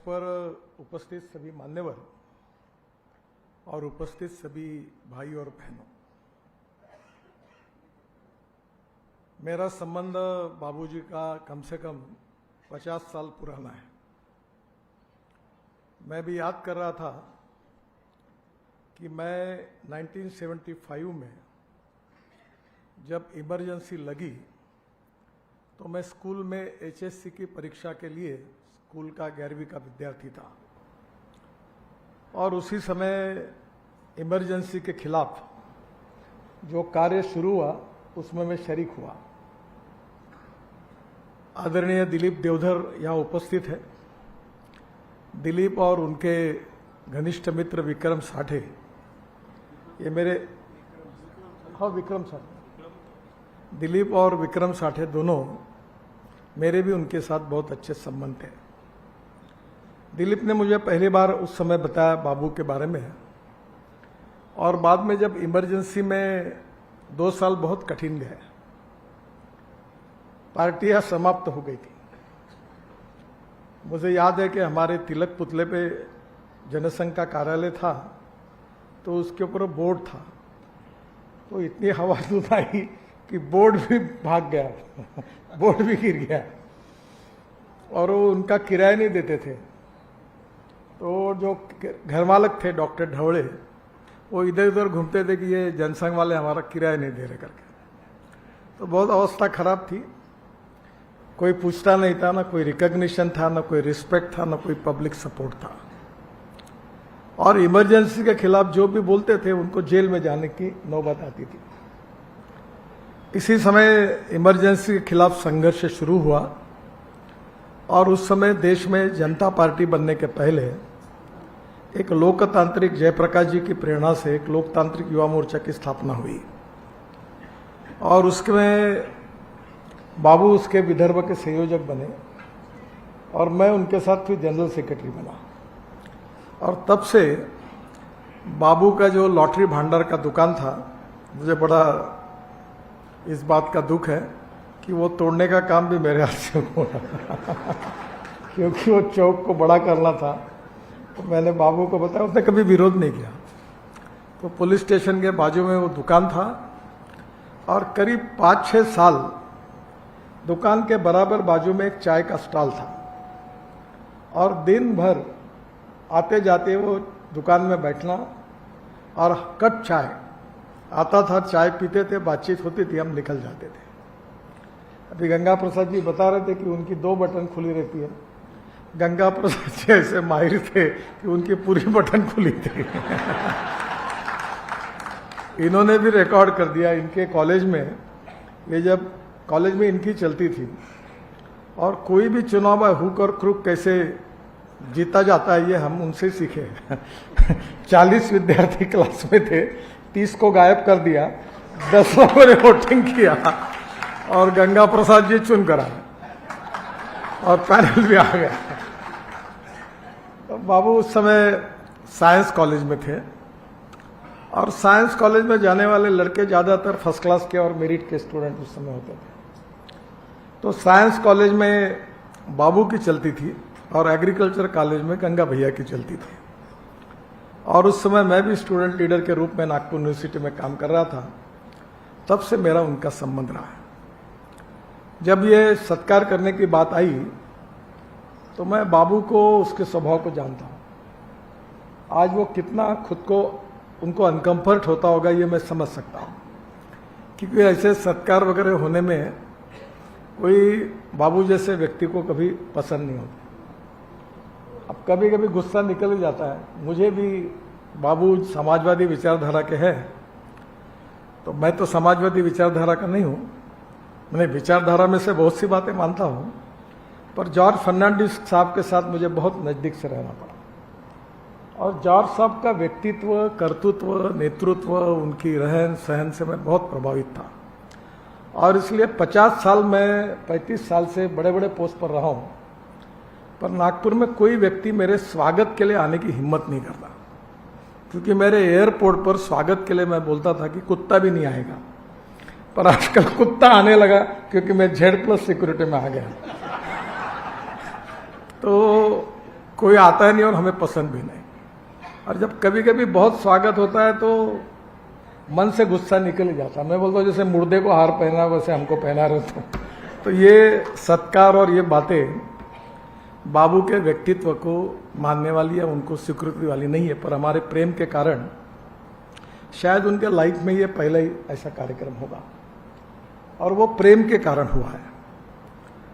पर उपस्थित सभी मान्यवर और उपस्थित सभी भाई और बहनों, मेरा संबंध बाबूजी का कम से कम 50 साल पुराना है। मैं भी याद कर रहा था कि मैं 1975 में जब इमरजेंसी लगी तो मैं स्कूल में एचएससी की परीक्षा के लिए स्कूल का 11वीं का विद्यार्थी था और उसी समय इमरजेंसी के खिलाफ जो कार्य शुरू हुआ उसमें मैं शरीक हुआ। आदरणीय दिलीप देवधर यहाँ उपस्थित है। दिलीप और उनके घनिष्ठ मित्र विक्रम साठे, ये मेरे विक्रम साठे, दिलीप और विक्रम साठे दोनों मेरे भी उनके साथ बहुत अच्छे संबंध थे। दिलीप ने मुझे पहली बार उस समय बताया बाबू के बारे में, और बाद में जब इमरजेंसी में 2 साल बहुत कठिन गए, पार्टियां समाप्त हो गई थी। मुझे याद है कि हमारे तिलक पुतले पे जनसंघ का कार्यालय था, तो उसके ऊपर बोर्ड था, तो इतनी हवा धूप आई कि बोर्ड भी भाग गया बोर्ड भी गिर गया, और वो उनका किराया नहीं देते थे। तो जो घर मालक थे डॉक्टर ढवड़े, वो इधर उधर घूमते थे कि ये जनसंघ वाले हमारा किराया नहीं दे रहे करके। तो बहुत अवस्था खराब थी, कोई पूछता नहीं था, ना कोई रिकॉग्निशन था, ना कोई रिस्पेक्ट था, ना कोई पब्लिक सपोर्ट था। और इमरजेंसी के खिलाफ जो भी बोलते थे उनको जेल में जाने की नौबत आती थी। इसी समय इमरजेंसी के खिलाफ संघर्ष शुरू हुआ, और उस समय देश में जनता पार्टी बनने के पहले एक लोकतांत्रिक जयप्रकाश जी की प्रेरणा से एक लोकतांत्रिक युवा मोर्चा की स्थापना हुई, और उसमें बाबू उसके विदर्भ के संयोजक बने और मैं उनके साथ फिर जनरल सेक्रेटरी बना। और तब से बाबू का जो लॉटरी भांडार का दुकान था, मुझे बड़ा इस बात का दुख है कि वो तोड़ने का काम भी मेरे हाथ से हुआ क्योंकि वो चौक को बड़ा करना था। तो मैंने बाबू को बताया, उसने कभी विरोध नहीं किया। तो पुलिस स्टेशन के बाजू में वो दुकान था, और करीब 5-6 साल दुकान के बराबर बाजू में एक चाय का स्टॉल था, और दिन भर आते जाते वो दुकान में बैठना और कप चाय आता था, चाय पीते थे, बातचीत होती थी, हम निकल जाते थे। अभी गंगा प्रसाद जी बता रहे थे कि उनकी 2 बटन खुली रहती है। गंगा प्रसाद जी ऐसे माहिर थे कि उनकी पूरी बटन खुली थी इन्होंने भी रिकॉर्ड कर दिया। इनके कॉलेज में, ये जब कॉलेज में इनकी चलती थी, और कोई भी चुनाव है हुक और क्रुक कैसे जीता जाता है ये हम उनसे सीखे 40 विद्यार्थी क्लास में थे, 30 को गायब कर दिया, 10 लोगों ने वोटिंग किया और गंगा प्रसाद जी चुन कर आए और पैनल भी आ गया। तो बाबू उस समय साइंस कॉलेज में थे, और साइंस कॉलेज में जाने वाले लड़के ज़्यादातर फर्स्ट क्लास के और मेरिट के स्टूडेंट उस समय होते थे। तो साइंस कॉलेज में बाबू की चलती थी, और एग्रीकल्चर कॉलेज में गंगा भैया की चलती थी। और उस समय मैं भी स्टूडेंट लीडर के रूप में नागपुर यूनिवर्सिटी में काम कर रहा था। तब से मेरा उनका संबंध रहा है। जब ये सत्कार करने की बात आई तो मैं बाबू को, उसके स्वभाव को जानता हूँ। आज वो कितना खुद को, उनको अनकंफर्ट होता होगा ये मैं समझ सकता हूँ, क्योंकि ऐसे सत्कार वगैरह होने में कोई बाबू जैसे व्यक्ति को कभी पसंद नहीं होता। अब कभी कभी गुस्सा निकल ही जाता है। मुझे भी बाबू समाजवादी विचारधारा के हैं, तो मैं तो समाजवादी विचारधारा का नहीं हूँ। मैंने विचारधारा में से बहुत सी बातें मानता हूँ, पर जॉर्ज फर्नांडिस साहब के साथ मुझे बहुत नज़दीक से रहना पड़ा, और जॉर्ज साहब का व्यक्तित्व, कर्तृत्व, नेतृत्व, उनकी रहन सहन से मैं बहुत प्रभावित था। और इसलिए 50 साल में 35 साल से बड़े बड़े पोस्ट पर रहा हूँ, पर नागपुर में कोई व्यक्ति मेरे स्वागत के लिए आने की हिम्मत नहीं करता, क्योंकि मेरे एयरपोर्ट पर स्वागत के लिए मैं बोलता था कि कुत्ता भी नहीं आएगा, पर आजकल कुत्ता आने लगा क्योंकि मैं Z+ सिक्योरिटी में आ गया। तो कोई आता नहीं और हमें पसंद भी नहीं। और जब कभी कभी बहुत स्वागत होता है तो मन से गुस्सा निकल जाता। मैं बोलता हूँ जैसे मुर्दे को हार पहना वैसे हमको पहना रहे तो ये सत्कार और ये बातें बाबू के व्यक्तित्व को मानने वाली या उनको स्वीकृति वाली नहीं है, पर हमारे प्रेम के कारण शायद उनके लाइफ में ये पहला ही ऐसा कार्यक्रम होगा और वो प्रेम के कारण हुआ है।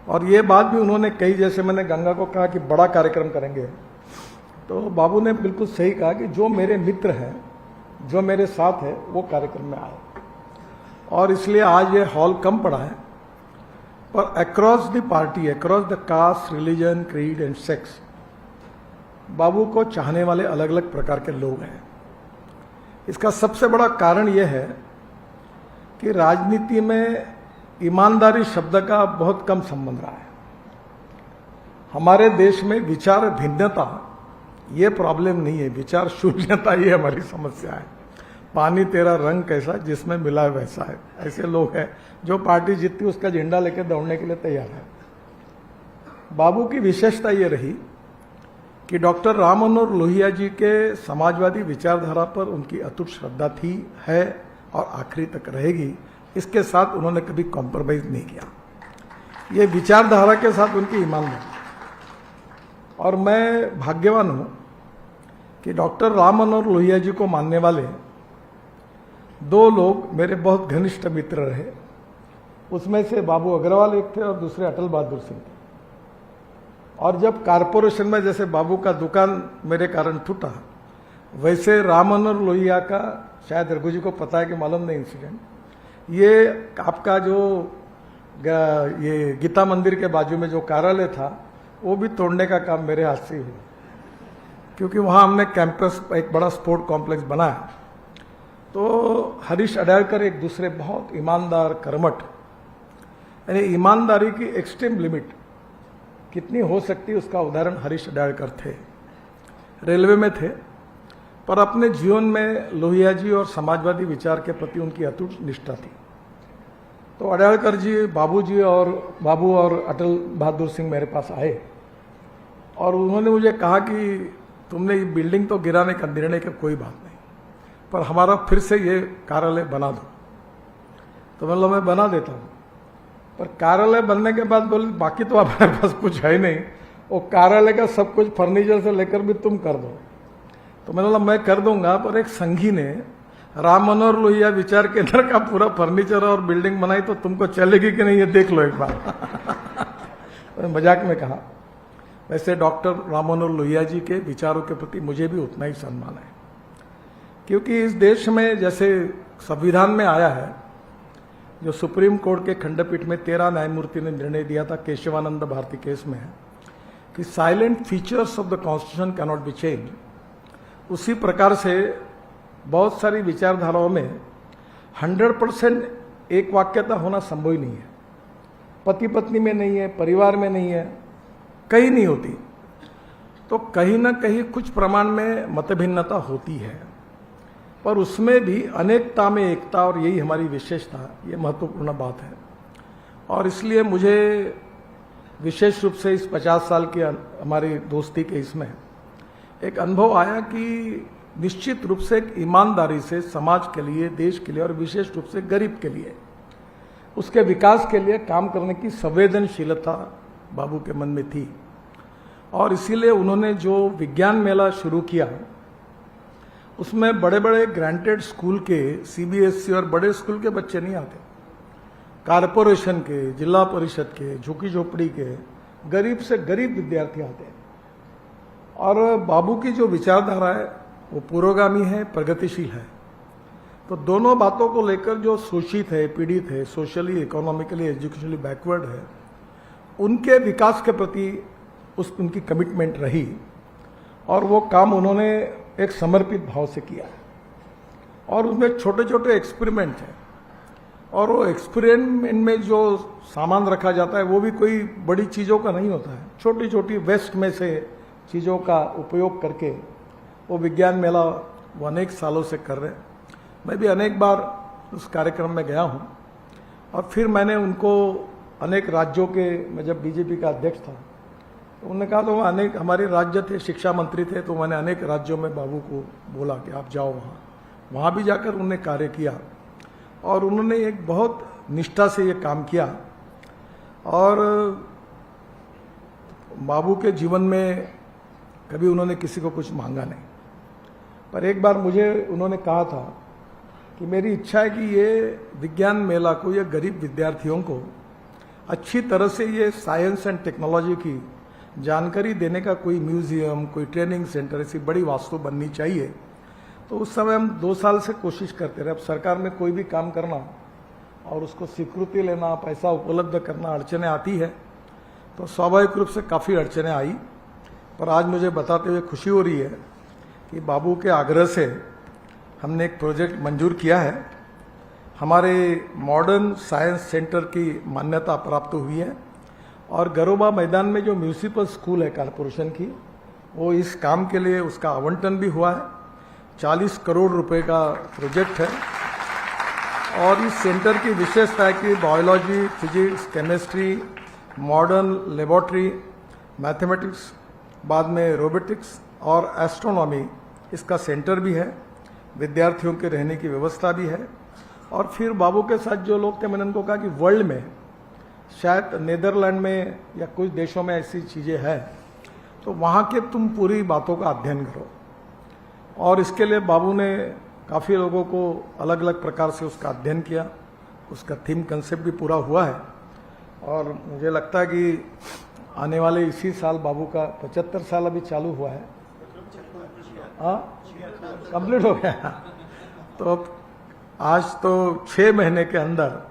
और ये बात भी उन्होंने कही, जैसे मैंने गंगा को कहा कि बड़ा कार्यक्रम करेंगे, तो बाबू ने बिल्कुल सही कहा कि जो मेरे मित्र हैं, जो मेरे साथ है, वो कार्यक्रम में आए। और इसलिए आज ये हॉल कम पड़ा है, पर across the party, across the caste, religion, creed and sex Babu को चाहने वाले अलग अलग प्रकार के लोग हैं। इसका सबसे बड़ा कारण यह है कि राजनीति में ईमानदारी शब्द का बहुत कम संबंध रहा है। हमारे देश में विचार भिन्नता ये प्रॉब्लम नहीं है, विचार शून्यता ये हमारी समस्या है। पानी तेरा रंग कैसा जिसमें मिला वैसा है, ऐसे लोग हैं जो पार्टी जीतती उसका झंडा लेकर दौड़ने के लिए तैयार है। बाबू की विशेषता ये रही कि डॉक्टर राम मनोहर लोहिया जी के समाजवादी विचारधारा पर उनकी अटूट श्रद्धा थी, है और आखिरी तक रहेगी। इसके साथ उन्होंने कभी कॉम्प्रोमाइज नहीं किया। ये विचारधारा के साथ उनकी ईमानदारी। और मैं भाग्यवान हूं कि डॉक्टर राम मनोहर लोहिया जी को मानने वाले दो लोग मेरे बहुत घनिष्ठ मित्र रहे। उसमें से बाबू अग्रवाल एक थे और दूसरे अटल बहादुर सिंह थे। और जब कारपोरेशन में जैसे बाबू का दुकान मेरे कारण टूटा, वैसे राम मनोहर लोहिया का, शायद रघु जी को पता है कि मालूम नहीं इंसिडेंट, ये आपका जो ये गीता मंदिर के बाजू में जो कार्यालय था वो भी तोड़ने का काम मेरे हाथ से ही हुआ, क्योंकि वहाँ हमने कैंपस, एक बड़ा स्पोर्ट कॉम्प्लेक्स बनाया। तो हरीश अडालकर एक दूसरे बहुत ईमानदार, कर्मठ, यानी ईमानदारी की एक्सट्रीम लिमिट कितनी हो सकती है उसका उदाहरण हरीश अडालकर थे। रेलवे में थे, पर अपने जीवन में लोहिया जी और समाजवादी विचार के प्रति उनकी अटूट निष्ठा थी। तो अडालकर जी, बाबू और अटल बहादुर सिंह मेरे पास आए और उन्होंने मुझे कहा कि तुमने ये बिल्डिंग तो गिराने का निर्णय किया, कोई बात नहीं, पर हमारा फिर से ये कार्यालय बना दो। तो मतलब मैं बना देता हूँ, पर कार्यालय बनने के बाद बोले बाकी तो हमारे पास कुछ है नहीं, वो कार्यालय का सब कुछ फर्नीचर से लेकर भी तुम कर दो। तो मैंने बोला मैं कर दूंगा, पर एक संघी ने राम मनोहर लोहिया विचार केंद्र का पूरा फर्नीचर और बिल्डिंग बनाई तो तुमको चलेगी कि नहीं ये देख लो एक बार। मजाक में कहा। वैसे डॉक्टर राम मनोहर लोहिया जी के विचारों के प्रति मुझे भी उतना ही सम्मान है, क्योंकि इस देश में जैसे संविधान में आया है, जो सुप्रीम कोर्ट के खंडपीठ में 13 न्यायमूर्ति ने निर्णय दिया था केशवानंद भारती केस में, कि salient features of the constitution can not be change. उसी प्रकार से बहुत सारी विचारधाराओं में 100% एक वाक्यता होना संभव ही नहीं है। पति पत्नी में नहीं है, परिवार में नहीं है, कहीं नहीं होती। तो कहीं ना कहीं कुछ प्रमाण में मतभिन्नता होती है, पर उसमें भी अनेकता में एकता, और यही हमारी विशेषता, ये महत्वपूर्ण बात है। और इसलिए मुझे विशेष रूप से इस 50 साल की हमारी दोस्ती के इसमें एक अनुभव आया कि निश्चित रूप से एक ईमानदारी से समाज के लिए, देश के लिए और विशेष रूप से गरीब के लिए, उसके विकास के लिए काम करने की संवेदनशीलता बाबू के मन में थी। और इसीलिए उन्होंने जो विज्ञान मेला शुरू किया, उसमें बड़े बड़े ग्रांटेड स्कूल के, सीबीएसई और बड़े स्कूल के बच्चे नहीं आते, कारपोरेशन के, जिला परिषद के, झुकी झोपड़ी के, गरीब से गरीब विद्यार्थी आते हैं। और बाबू की जो विचारधारा है वो पुरोगामी है, प्रगतिशील है। तो दोनों बातों को लेकर जो शोषित है, पीड़ित है, सोशली, इकोनॉमिकली, एजुकेशनली बैकवर्ड है, उनके विकास के प्रति उनकी कमिटमेंट रही और वो काम उन्होंने एक समर्पित भाव से किया। और उसमें छोटे छोटे एक्सपेरिमेंट हैं, और वो एक्सपेरिमेंट में जो सामान रखा जाता है वो भी कोई बड़ी चीज़ों का नहीं होता है। छोटी छोटी वेस्ट में से चीज़ों का उपयोग करके वो विज्ञान मेला वो अनेक सालों से कर रहे हैं। मैं भी अनेक बार उस कार्यक्रम में गया हूँ, और फिर मैंने उनको अनेक राज्यों के, मैं जब बीजेपी का अध्यक्ष था तो उन्होंने कहा, तो अनेक हमारे राज्य थे, शिक्षा मंत्री थे, तो मैंने अनेक राज्यों में बाबू को बोला कि आप जाओ वहाँ भी जाकर उन्होंने कार्य किया और उन्होंने एक बहुत निष्ठा से ये काम किया। और बाबू के जीवन में कभी उन्होंने किसी को कुछ मांगा नहीं, पर एक बार मुझे उन्होंने कहा था कि मेरी इच्छा है कि ये विज्ञान मेला को, ये गरीब विद्यार्थियों को अच्छी तरह से ये साइंस एंड टेक्नोलॉजी की जानकारी देने का कोई म्यूजियम, कोई ट्रेनिंग सेंटर, ऐसी बड़ी वास्तु बननी चाहिए। तो उस समय हम 2 साल से कोशिश करते रहे। अब सरकार में कोई भी काम करना और उसको स्वीकृति लेना, पैसा उपलब्ध करना, अड़चने आती है, तो स्वाभाविक रूप से काफ़ी अड़चने आई। पर आज मुझे बताते हुए खुशी हो रही है कि बाबू के आग्रह से हमने एक प्रोजेक्ट मंजूर किया है। हमारे मॉडर्न साइंस सेंटर की मान्यता प्राप्त हुई है और गरोबा मैदान में जो म्यूनिसिपल स्कूल है कॉरपोरेशन की, वो इस काम के लिए उसका आवंटन भी हुआ है। 40 करोड़ रुपए का प्रोजेक्ट है और इस सेंटर की विशेषता है कि biology, physics, chemistry, modern laboratory, mathematics, बाद में रोबोटिक्स और एस्ट्रोनॉमी इसका सेंटर भी है। विद्यार्थियों के रहने की व्यवस्था भी है। और फिर बाबू के साथ जो लोग थे, मैंने उनको कहा कि वर्ल्ड में शायद नीदरलैंड में या कुछ देशों में ऐसी चीज़ें हैं, तो वहाँ के तुम पूरी बातों का अध्ययन करो। और इसके लिए बाबू ने काफ़ी लोगों को अलग अलग प्रकार से उसका अध्ययन किया। उसका थीम कंसेप्ट भी पूरा हुआ है और मुझे लगता है कि आने वाले इसी साल बाबू का 75 साल अभी चालू हुआ है। हाँ, कंप्लीट हो गया। तो आज तो 6 महीने के अंदर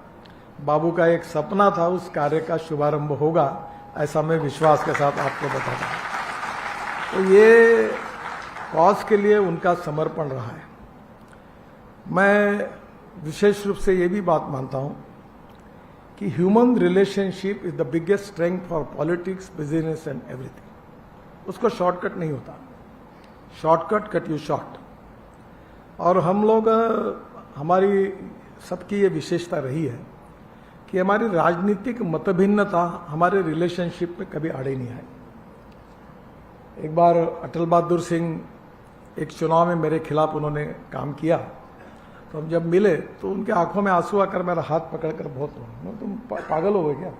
बाबू का एक सपना था, उस कार्य का शुभारंभ होगा, ऐसा मैं विश्वास के साथ आपको बताता हूँ। तो ये कॉज के लिए उनका समर्पण रहा है। मैं विशेष रूप से ये भी बात मानता हूँ कि human relationship is the biggest strength for politics, business and everything. उसको शॉर्टकट नहीं होता, शॉर्टकट कट यू शॉर्ट। और हम लोग, हमारी सबकी ये विशेषता रही है कि हमारी राजनीतिक मतभिन्नता हमारे रिलेशनशिप में कभी आड़े नहीं आई। एक बार अटल बहादुर सिंह एक चुनाव में मेरे खिलाफ उन्होंने काम किया, तो हम जब मिले तो उनके आंखों में आंसू आकर मेरा हाथ पकड़कर बहुत रोए। तुम पागल हो गए क्या?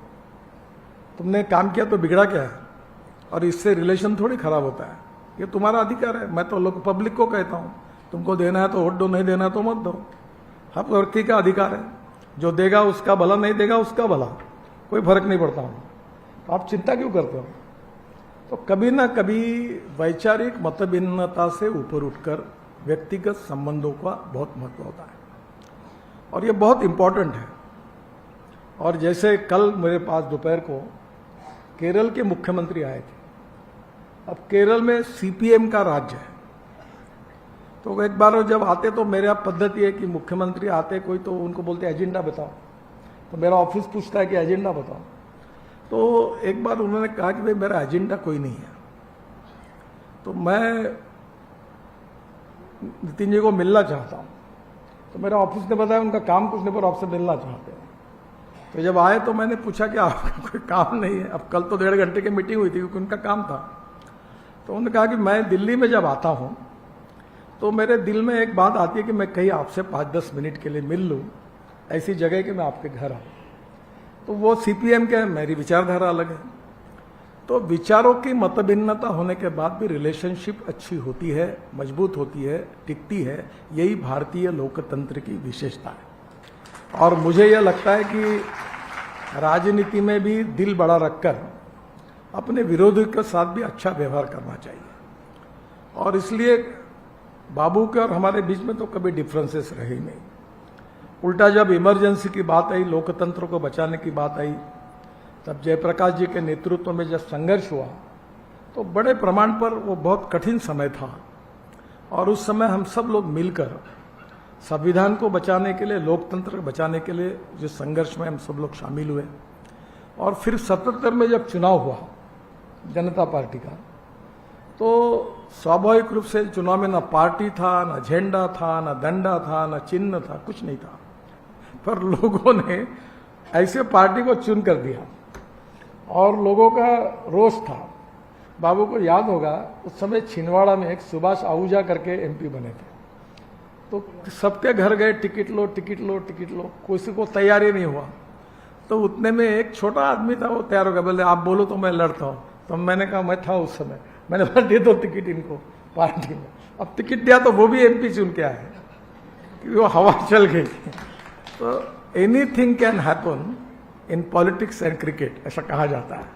तुमने काम किया तो बिगड़ा क्या है? और इससे रिलेशन थोड़ी खराब होता है। ये तुम्हारा अधिकार है। मैं तो लोग पब्लिक को कहता हूँ, तुमको देना है तो वोट दो, नहीं देना है तो मत दो। हर व्यक्ति का अधिकार है, जो देगा उसका भला, नहीं देगा उसका भला, कोई फर्क नहीं पड़ता हूँ। तो आप चिंता क्यों करते हो? तो कभी ना कभी वैचारिक मतभिन्नता से ऊपर उठकर व्यक्तिगत संबंधों का बहुत महत्व होता है और ये बहुत इंपॉर्टेंट है। और जैसे कल मेरे पास दोपहर को केरल के मुख्यमंत्री आए थे। अब केरल में सीपीएम का राज्य है, तो एक बार जब आते तो मेरा पद्धति है कि मुख्यमंत्री आते कोई तो उनको बोलते एजेंडा बताओ, तो मेरा ऑफिस पूछता है कि एजेंडा बताओ। तो एक बार उन्होंने कहा कि भाई मेरा एजेंडा कोई नहीं है। तो मैं नितिन जी को मिलना चाहता हूँ, तो मेरा ऑफिस ने बताया उनका काम कुछ नहीं, पर आपसे मिलना चाहते हैं। तो जब आए तो मैंने पूछा कि आपका कोई काम नहीं है? अब कल तो 1.5 घंटे की मीटिंग हुई थी क्योंकि उनका काम था। तो उन्होंने कहा कि मैं दिल्ली में जब आता हूँ तो मेरे दिल में एक बात आती है कि मैं कहीं आपसे 5-10 मिनट के लिए मिल लूँ, ऐसी जगह कि मैं आपके घर आऊँ। तो वो सीपीएम के, मेरी विचारधारा अलग है। तो विचारों की मतभिन्नता होने के बाद भी रिलेशनशिप अच्छी होती है, मजबूत होती है, टिकती है। यही भारतीय लोकतंत्र की विशेषता है। और मुझे यह लगता है कि राजनीति में भी दिल बड़ा रखकर अपने विरोधी के साथ भी अच्छा व्यवहार करना चाहिए। और इसलिए बाबू के और हमारे बीच में तो कभी डिफरेंसेस रहे नहीं। उल्टा जब इमरजेंसी की बात आई, लोकतंत्र को बचाने की बात आई, तब जयप्रकाश जी के नेतृत्व में जब संघर्ष हुआ तो बड़े प्रमाण पर वो बहुत कठिन समय था। और उस समय हम सब लोग मिलकर संविधान को बचाने के लिए, लोकतंत्र को बचाने के लिए जिस संघर्ष में हम सब लोग शामिल हुए। और फिर 77 में जब चुनाव हुआ जनता पार्टी का, तो स्वाभाविक रूप से चुनाव में ना पार्टी था, ना झंडा था, ना डंडा था, ना चिन्ह था, कुछ नहीं था। पर लोगों ने ऐसे पार्टी को चुन कर दिया और लोगों का रोष था बाबू को याद होगा उस समय छिंदवाड़ा में एक सुभाष आहूजा करके एमपी बने थे, तो सबके घर गए, टिकट लो टिकट लो टिकट लो, किसी को तैयारी नहीं हुआ। तो उतने में एक छोटा आदमी था, वो तैयार हो गया, बोले आप बोलो तो मैं लड़ता हूँ। तो मैंने कहा, मैं था उस समय, मैंने बोला दे दो टिकट इनको पार्टी में। अब टिकट दिया तो वो भी एमपी चुन के आए, क्योंकि वो हवा चल गई। तो anything can happen in politics and cricket, ऐसा कहा जाता है।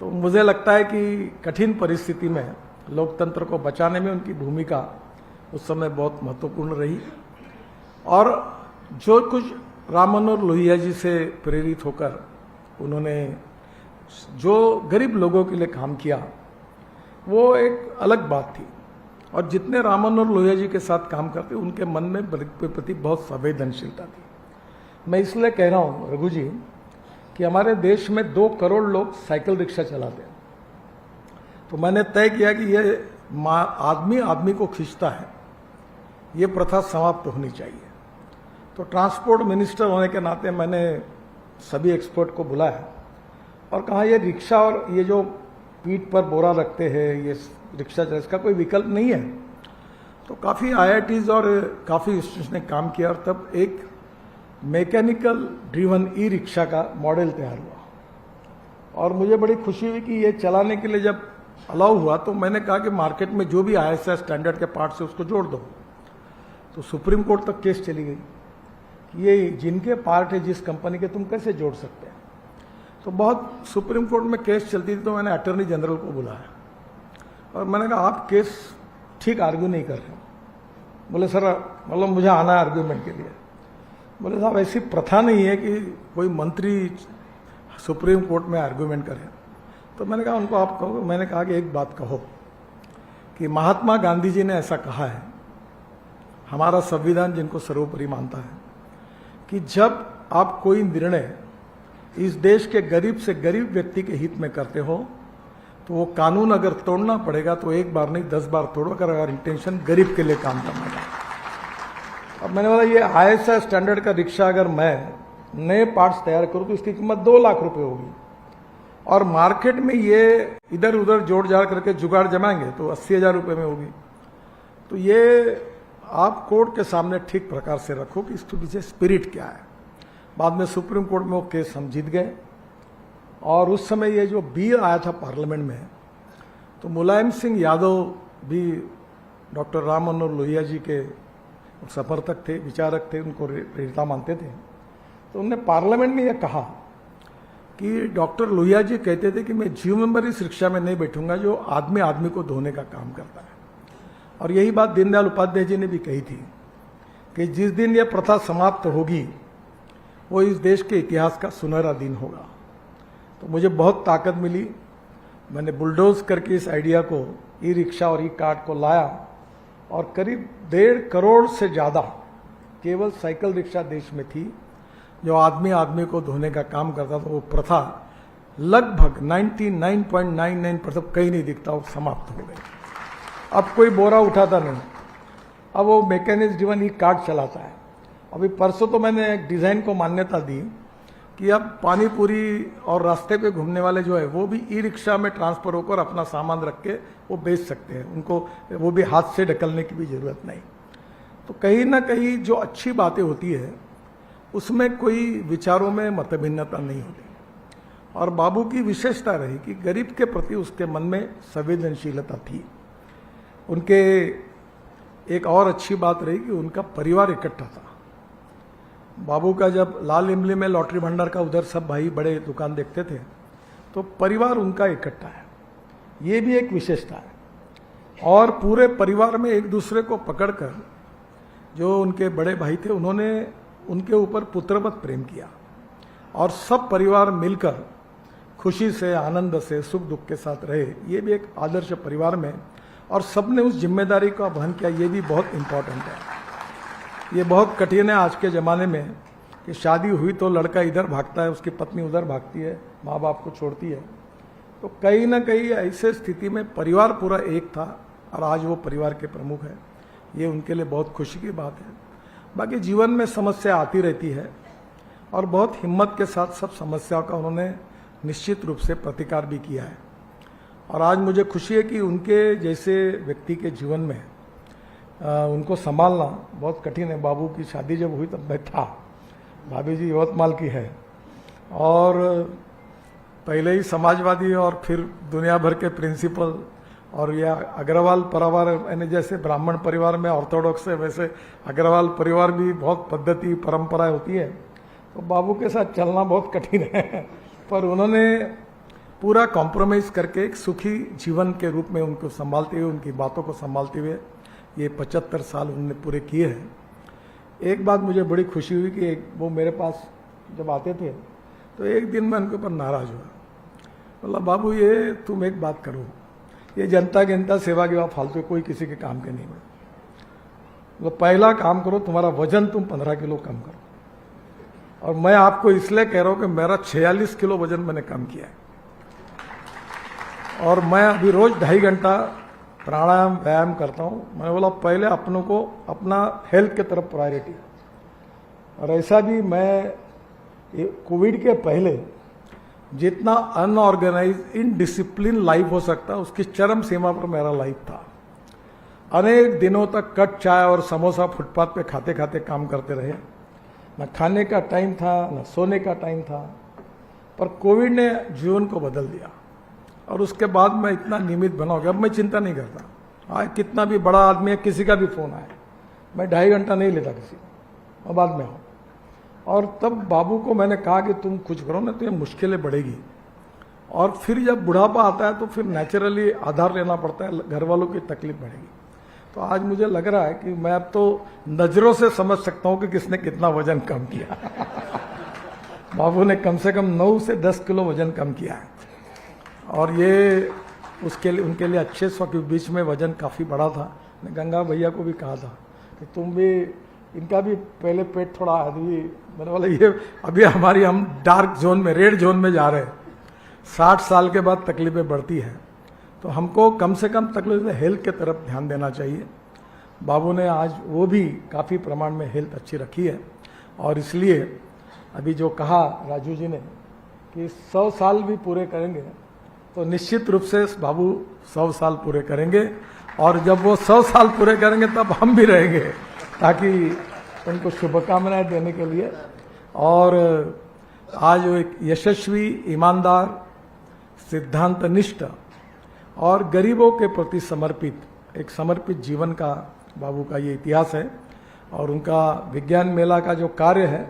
तो मुझे लगता है कि कठिन परिस्थिति में लोकतंत्र को बचाने में उनकी भूमिका उस समय बहुत महत्वपूर्ण रही। और जो कुछ राम मनोहर लोहिया जी से प्रेरित होकर उन्होंने जो गरीब लोगों के लिए काम किया, वो एक अलग बात थी। और जितने राम मनोहर लोहिया जी के साथ काम करते, उनके मन में गरीब के प्रति बहुत संवेदनशीलता थी। मैं इसलिए कह रहा हूँ रघु जी कि हमारे देश में 2 करोड़ लोग साइकिल रिक्शा चलाते हैं। तो मैंने तय किया कि ये आदमी आदमी को खींचता है, ये प्रथा समाप्त होनी चाहिए। तो ट्रांसपोर्ट मिनिस्टर होने के नाते मैंने सभी एक्सपर्ट को बुलाया और कहा, ये रिक्शा और ये जो पीठ पर बोरा रखते हैं, ये रिक्शा, इसका कोई विकल्प नहीं है। तो काफ़ी IITs और काफ़ी इंस्टीट्यूट्स ने काम किया और तब एक मैकेनिकल ड्रिवन ई रिक्शा का मॉडल तैयार हुआ। और मुझे बड़ी खुशी हुई कि ये चलाने के लिए जब अलाउ हुआ तो मैंने कहा कि मार्केट में जो भी ISI स्टैंडर्ड के पार्ट्स है उसको जोड़ दो। तो सुप्रीम कोर्ट तक केस चली गई कि ये जिनके पार्ट है जिस कंपनी के, तुम कैसे जोड़ सकते हैं। तो बहुत सुप्रीम कोर्ट में केस चलती थी, तो मैंने अटॉर्नी जनरल को बुलाया और मैंने कहा, आप केस ठीक आर्ग्यू नहीं कर रहे। बोले सर, मतलब मुझे आना है आर्ग्यूमेंट के लिए। बोले साहब, ऐसी प्रथा नहीं है कि कोई मंत्री सुप्रीम कोर्ट में आर्ग्यूमेंट करे। तो मैंने कहा उनको, आप कहो। मैंने कहा कि एक बात कहो कि महात्मा गांधी जी ने ऐसा कहा है, हमारा संविधान जिनको सर्वोपरि मानता है, कि जब आप कोई निर्णय इस देश के गरीब से गरीब व्यक्ति के हित में करते हो तो वो कानून अगर तोड़ना पड़ेगा तो एक बार नहीं 10 बार तोड़ो, अगर इंटेंशन गरीब के लिए काम करना है। अब मैंने बोला, ये ISI स्टैंडर्ड का रिक्शा अगर मैं नए पार्ट्स तैयार करूं तो इसकी कीमत 2 लाख रुपए होगी, और मार्केट में ये इधर उधर जोड़ जाड़ करके जुगाड़ जमाएंगे तो 80,000 रुपये में होगी। तो ये आप कोर्ट के सामने ठीक प्रकार से रखो कि इसके पीछे स्पिरिट क्या है। बाद में सुप्रीम कोर्ट में वो केस हम जीत गए। और उस समय ये जो बिल आया था पार्लियामेंट में, तो मुलायम सिंह यादव भी डॉक्टर राम मनोहर लोहिया जी के समर्थक थे, विचारक थे, उनको प्रेरिता मानते थे। तो उन्होंने पार्लियामेंट में यह कहा कि डॉक्टर लोहिया जी कहते थे कि मैं जीव मेंबर इस रिक्शा में नहीं बैठूंगा जो आदमी आदमी को धोने का काम करता है। और यही बात दीनदयाल उपाध्याय जी ने भी कही थी कि जिस दिन यह प्रथा समाप्त होगी वो इस देश के इतिहास का सुनहरा दिन होगा। तो मुझे बहुत ताकत मिली। मैंने बुलडोज करके इस आइडिया को, ई रिक्शा और ई कार्ट को लाया और करीब 1.5 करोड़ से ज़्यादा केवल साइकिल रिक्शा देश में थी जो आदमी आदमी को धोने का काम करता था। वो प्रथा लगभग 99.99% कहीं नहीं दिखता और समाप्त हो गई। अब कोई बोरा उठाता नहीं, अब वो मैकेनिक्स ड्रिवन ई कार्ट चलाता है। अभी परसों तो मैंने एक डिज़ाइन को मान्यता दी कि अब पानी पूरी और रास्ते पे घूमने वाले जो है वो भी ई रिक्शा में ट्रांसफर होकर अपना सामान रख के वो बेच सकते हैं, उनको वो भी हाथ से ढकलने की भी ज़रूरत नहीं। तो कहीं ना कहीं जो अच्छी बातें होती है उसमें कोई विचारों में मतभिन्नता नहीं होती। और बाबू की विशेषता रही कि गरीब के प्रति उसके मन में संवेदनशीलता थी। उनके एक और अच्छी बात रही कि उनका परिवार इकट्ठा था। बाबू का जब लाल इमली में लॉटरी भंडार का उधर सब भाई बड़े दुकान देखते थे तो परिवार उनका इकट्ठा है, ये भी एक विशेषता है। और पूरे परिवार में एक दूसरे को पकड़कर, जो उनके बड़े भाई थे उन्होंने उनके ऊपर पुत्रवत प्रेम किया और सब परिवार मिलकर खुशी से, आनंद से, सुख दुख के साथ रहे। ये भी एक आदर्श परिवार में, और सबने उस जिम्मेदारी का वहन किया, ये भी बहुत इम्पोर्टेंट है। ये बहुत कठिन है आज के ज़माने में कि शादी हुई तो लड़का इधर भागता है, उसकी पत्नी उधर भागती है, माँ बाप को छोड़ती है। तो कहीं ना कहीं ऐसे स्थिति में परिवार पूरा एक था और आज वो परिवार के प्रमुख है। ये उनके लिए बहुत खुशी की बात है। बाकी जीवन में समस्या आती रहती है और बहुत हिम्मत के साथ सब समस्याओं का उन्होंने निश्चित रूप से प्रतिकार भी किया है। और आज मुझे खुशी है कि उनके जैसे व्यक्ति के जीवन में उनको संभालना बहुत कठिन है। बाबू की शादी जब हुई तब मैं था, भाभी जी यवतमाल की है, और पहले ही समाजवादी और फिर दुनिया भर के प्रिंसिपल, और यह अग्रवाल परिवार यानी जैसे ब्राह्मण परिवार में ऑर्थोडॉक्स है वैसे अग्रवाल परिवार भी बहुत पद्धति परंपराएं होती है, तो बाबू के साथ चलना बहुत कठिन है। पर उन्होंने पूरा कॉम्प्रोमाइज करके एक सुखी जीवन के रूप में उनको संभालते हुए, उनकी बातों को संभालते हुए ये 75 साल उन्होंने पूरे किए हैं। एक बात मुझे बड़ी खुशी हुई कि वो मेरे पास जब आते थे तो एक दिन मैं उनके ऊपर नाराज हुआ, बोला बाबू ये तुम एक बात करो, ये जनता सेवा के बाद फालतू कोई किसी के काम के नहीं है। तो पहला काम करो, तुम्हारा वजन तुम 15 किलो कम करो। और मैं आपको इसलिए कह रहा हूं कि मेरा 46 किलो वजन मैंने कम किया है, और मैं अभी रोज 2.5 घंटा प्राणायाम व्यायाम करता हूं। मैंने बोला पहले अपनों को अपना हेल्थ के तरफ प्रायोरिटी। और ऐसा भी मैं कोविड के पहले जितना अनऑर्गेनाइज इनडिसिप्लिन लाइफ हो सकता उसकी चरम सीमा पर मेरा लाइफ था। अनेक दिनों तक कट चाय और समोसा फुटपाथ पे खाते खाते काम करते रहे, न खाने का टाइम था न सोने का टाइम था। पर कोविड ने जीवन को बदल दिया और उसके बाद मैं इतना नियमित बना हो गया। अब मैं चिंता नहीं करता, आज कितना भी बड़ा आदमी है, किसी का भी फोन आए, मैं 2.5 घंटा नहीं लेता किसी को, और बाद में हो। और तब बाबू को मैंने कहा कि तुम कुछ करो ना तो ये मुश्किलें बढ़ेगी, और फिर जब बुढ़ापा आता है तो फिर नेचुरली आधार लेना पड़ता है, घर वालों की तकलीफ बढ़ेगी। तो आज मुझे लग रहा है कि मैं अब तो नजरों से समझ सकता हूं कि किसने कितना वजन कम किया। बाबू ने कम से कम 9 से 10 किलो वजन कम किया है, और ये उसके लिए उनके लिए अच्छे सौ के बीच में वजन काफ़ी बड़ा था। मैं गंगा भैया को भी कहा था कि तुम भी, इनका भी पहले पेट थोड़ा आदमी, मैंने बोला ये अभी हमारी हम डार्क जोन में, रेड जोन में जा रहे हैं। 60 साल के बाद तकलीफें बढ़ती हैं, तो हमको कम से कम तकलीफ हेल्थ के तरफ ध्यान देना चाहिए। बाबू ने आज वो भी काफ़ी प्रमाण में हेल्थ अच्छी रखी है, और इसलिए अभी जो कहा राजू जी ने कि 100 साल भी पूरे करेंगे, तो निश्चित रूप से बाबू 100 साल पूरे करेंगे, और जब वो 100 साल पूरे करेंगे तब हम भी रहेंगे, ताकि उनको शुभकामनाएं देने के लिए। और आज वो एक यशस्वी, ईमानदार, सिद्धांतनिष्ठ और गरीबों के प्रति समर्पित, एक समर्पित जीवन का बाबू का ये इतिहास है। और उनका विज्ञान मेला का जो कार्य है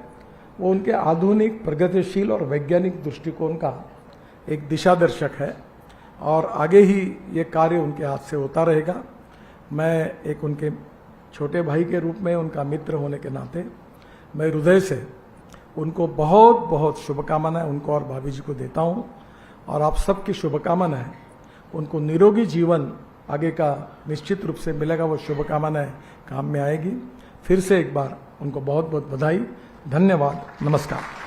वो उनके आधुनिक, प्रगतिशील और वैज्ञानिक दृष्टिकोण का एक दिशा दर्शक है, और आगे ही ये कार्य उनके हाथ से होता रहेगा। मैं एक उनके छोटे भाई के रूप में, उनका मित्र होने के नाते मैं हृदय से उनको बहुत बहुत शुभकामनाएं उनको और भाभी जी को देता हूं, और आप सबकी शुभकामनाएं उनको निरोगी जीवन आगे का निश्चित रूप से मिलेगा, वो शुभकामनाएं काम में आएगी। फिर से एक बार उनको बहुत बहुत बधाई, धन्यवाद, नमस्कार।